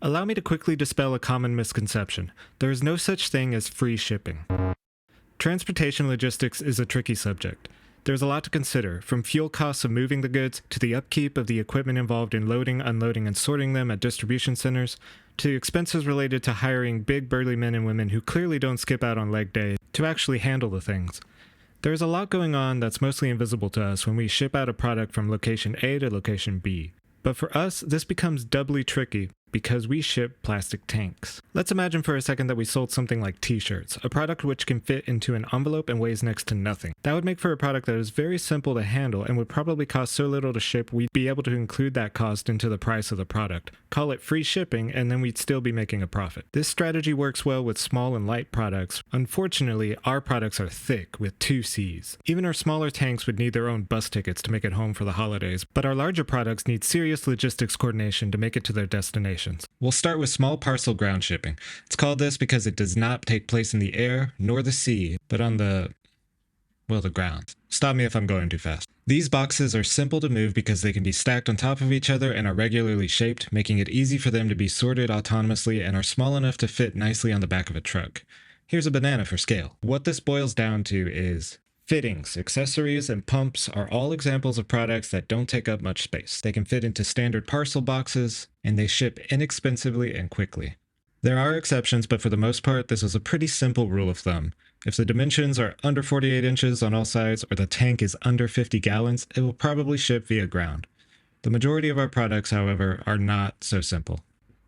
Allow me to quickly dispel a common misconception. There is no such thing as free shipping. Transportation logistics is a tricky subject. There's a lot to consider, from fuel costs of moving the goods, to the upkeep of the equipment involved in loading, unloading, and sorting them at distribution centers, to expenses related to hiring big burly men and women who clearly don't skip out on leg day to actually handle the things. There's a lot going on that's mostly invisible to us when we ship out a product from location A to location B. But for us, this becomes doubly tricky because we ship plastic tanks. Let's imagine for a second that we sold something like t-shirts, a product which can fit into an envelope and weighs next to nothing. That would make for a product that is very simple to handle and would probably cost so little to ship we'd be able to include that cost into the price of the product, call it free shipping, and then we'd still be making a profit. This strategy works well with small and light products. Unfortunately, our products are thick with 2 C's. Even our smaller tanks would need their own bus tickets to make it home for the holidays, but our larger products need serious logistics coordination to make it to their destination. We'll start with small parcel ground shipping. It's called this because it does not take place in the air nor the sea, but on the ground. Stop me if I'm going too fast. These boxes are simple to move because they can be stacked on top of each other and are regularly shaped, making it easy for them to be sorted autonomously and are small enough to fit nicely on the back of a truck. Here's a banana for scale. What this boils down to is fittings, accessories, and pumps are all examples of products that don't take up much space. They can fit into standard parcel boxes, and they ship inexpensively and quickly. There are exceptions, but for the most part, this is a pretty simple rule of thumb. If the dimensions are under 48 inches on all sides, or the tank is under 50 gallons, it will probably ship via ground. The majority of our products, however, are not so simple.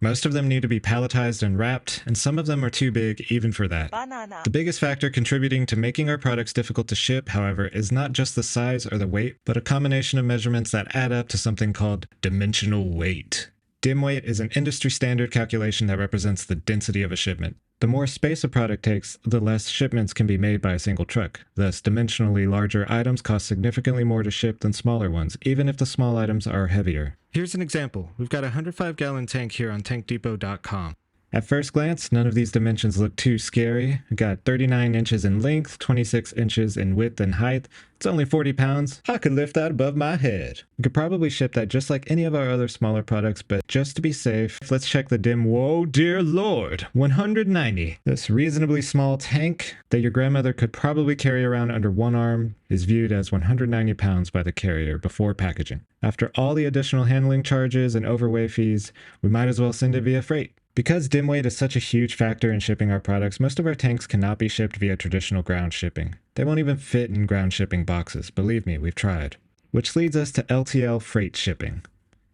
Most of them need to be palletized and wrapped, and some of them are too big even for that. Banana. The biggest factor contributing to making our products difficult to ship, however, is not just the size or the weight, but a combination of measurements that add up to something called dimensional weight. Dim weight is an industry standard calculation that represents the density of a shipment. The more space a product takes, the less shipments can be made by a single truck. Thus, dimensionally larger items cost significantly more to ship than smaller ones, even if the small items are heavier. Here's an example. We've got a 105-gallon tank here on tankdepot.com. At first glance, none of these dimensions look too scary. We've got 39 inches in length, 26 inches in width and height. It's only 40 pounds. I could lift that above my head. We could probably ship that just like any of our other smaller products, but just to be safe, let's check the dim, whoa dear lord, 190. This reasonably small tank that your grandmother could probably carry around under one arm is viewed as 190 pounds by the carrier before packaging. After all the additional handling charges and overweigh fees, we might as well send it via freight. Because dim weight is such a huge factor in shipping our products, most of our tanks cannot be shipped via traditional ground shipping. They won't even fit in ground shipping boxes. Believe me, we've tried. Which leads us to LTL freight shipping.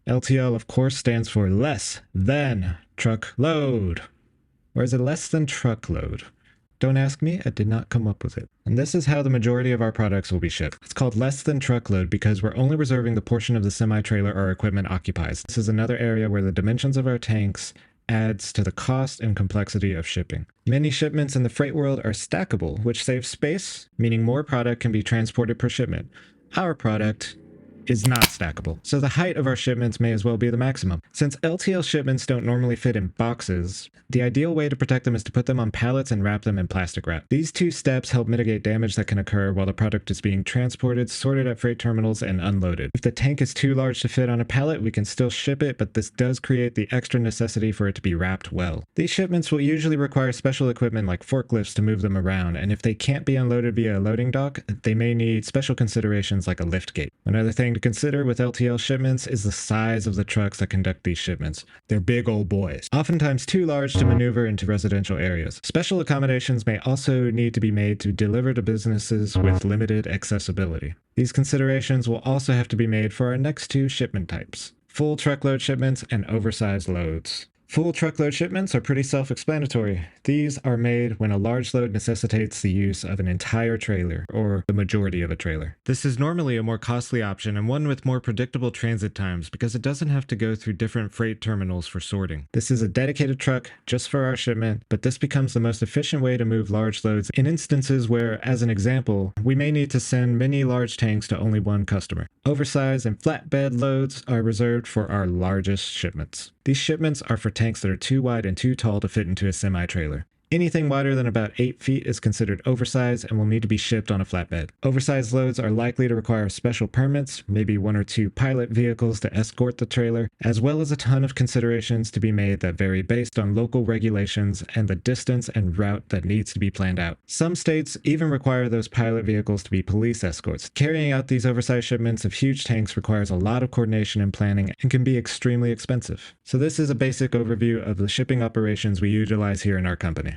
LTL, of course, stands for less than truckload. Or is it less than truckload? Don't ask me, I did not come up with it. And this is how the majority of our products will be shipped. It's called less than truckload because we're only reserving the portion of the semi-trailer our equipment occupies. This is another area where the dimensions of our tanks adds to the cost and complexity of shipping. Many shipments in the freight world are stackable, which saves space, meaning more product can be transported per shipment. Our product is not stackable, so the height of our shipments may as well be the maximum. Since LTL shipments don't normally fit in boxes, the ideal way to protect them is to put them on pallets and wrap them in plastic wrap. These 2 steps help mitigate damage that can occur while the product is being transported, sorted at freight terminals, and unloaded. If the tank is too large to fit on a pallet, we can still ship it, but this does create the extra necessity for it to be wrapped well. These shipments will usually require special equipment like forklifts to move them around, and if they can't be unloaded via a loading dock, they may need special considerations like a lift gate. Another thing to consider with LTL shipments is the size of the trucks that conduct these shipments. They're big old boys, oftentimes too large to maneuver into residential areas. Special accommodations may also need to be made to deliver to businesses with limited accessibility. These considerations will also have to be made for our next 2 shipment types: full truckload shipments and oversized loads. Full truckload shipments are pretty self-explanatory. These are made when a large load necessitates the use of an entire trailer, or the majority of a trailer. This is normally a more costly option and one with more predictable transit times because it doesn't have to go through different freight terminals for sorting. This is a dedicated truck just for our shipment, but this becomes the most efficient way to move large loads in instances where, as an example, we may need to send many large tanks to only one customer. Oversized and flatbed loads are reserved for our largest shipments. These shipments are for tanks that are too wide and too tall to fit into a semi-trailer. Anything wider than about 8 feet is considered oversized and will need to be shipped on a flatbed. Oversized loads are likely to require special permits, maybe 1 or 2 pilot vehicles to escort the trailer, as well as a ton of considerations to be made that vary based on local regulations and the distance and route that needs to be planned out. Some states even require those pilot vehicles to be police escorts. Carrying out these oversized shipments of huge tanks requires a lot of coordination and planning and can be extremely expensive. So this is a basic overview of the shipping operations we utilize here in our company.